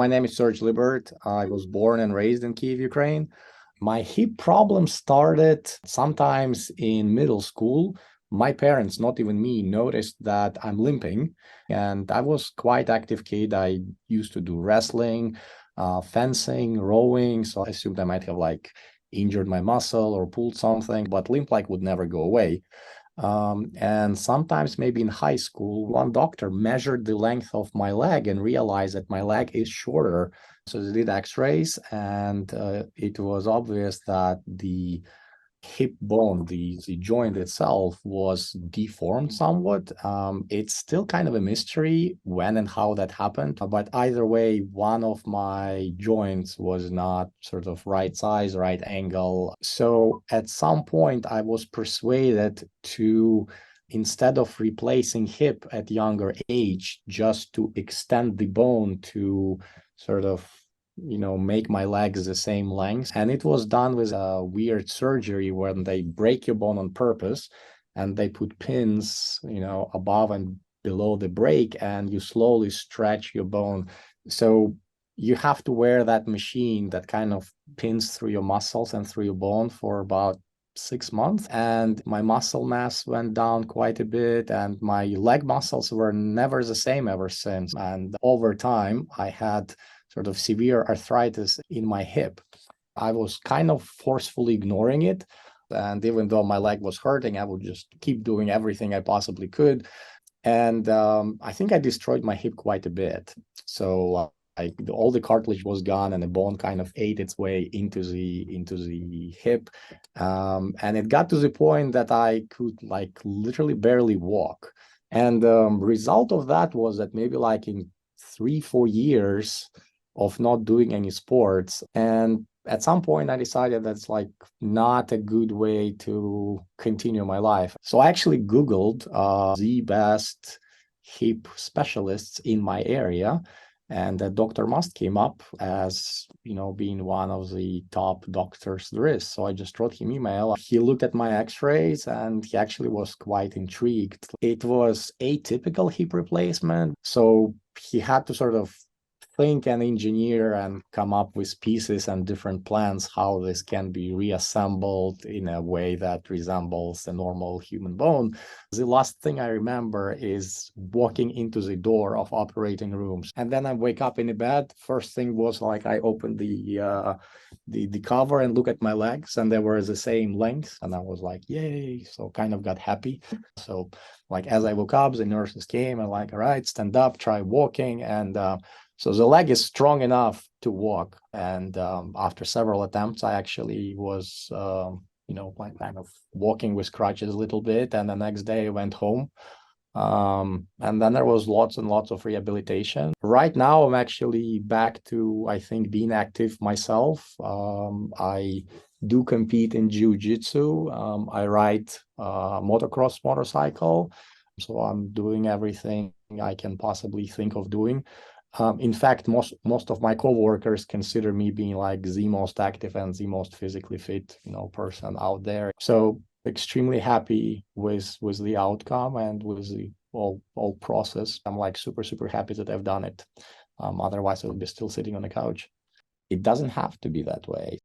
my name is Serge. I was born and raised in Kyiv, Ukraine. My hip problem started sometimes in middle school. My parents, not even me, noticed that I'm limping, and I was quite active kid. I used to do wrestling, fencing, rowing, so I assumed I might have injured my muscle or pulled something, but limp would never go away. And sometimes maybe in high school, one doctor measured the length of my leg and realized that my leg is shorter. So they did x-rays, and it was obvious that the hip bone, the joint itself, was deformed somewhat. It's still kind of a mystery when and how that happened, but either way, one of my joints was not sort of right size, right angle. So at some point I was persuaded to, instead of replacing hip at younger age, just to extend the bone to sort of make my legs the same length. And it was done with a weird surgery when they break your bone on purpose and they put pins, above and below the break, and you slowly stretch your bone. So you have to wear that machine that kind of pins through your muscles and through your bone for about 6 months, and my muscle mass went down quite a bit, and my leg muscles were never the same ever since. And over time, I had sort of severe arthritis in my hip. I was kind of forcefully ignoring it. And even though my leg was hurting, I would just keep doing everything I possibly could. And I think I destroyed my hip quite a bit. So all the cartilage was gone, and the bone kind of ate its way into the hip. And it got to the point that I could literally barely walk. And result of that was that maybe in 3-4 years of not doing any sports, and at some point I decided that's not a good way to continue my life. So I actually Googled the best hip specialists in my area, and Dr. Mast came up as being one of the top doctors there is. So I just wrote him email. He looked at my x-rays and he actually was quite intrigued. It was atypical hip replacement, so he had to sort of think and engineer and come up with pieces and different plans how this can be reassembled in a way that resembles a normal human bone. The last thing I remember is walking into the door of operating rooms, and then I wake up in the bed. First thing was I opened the cover and look at my legs, and they were the same length, and I was like, yay. So kind of got happy. So as I woke up, the nurses came and all right, stand up, try walking. And so the leg is strong enough to walk. And after several attempts, I actually was, kind of walking with crutches a little bit. And the next day I went home. And then there was lots and lots of rehabilitation. Right now, I'm actually back to, I think, being active myself. I do compete in jiu-jitsu. I ride motocross motorcycle. So I'm doing everything I can possibly think of doing. In fact, most of my coworkers consider me being the most active and the most physically fit, person out there. So extremely happy with the outcome and with the whole process. I'm super happy that I've done it. Otherwise, I would be still sitting on the couch. It doesn't have to be that way.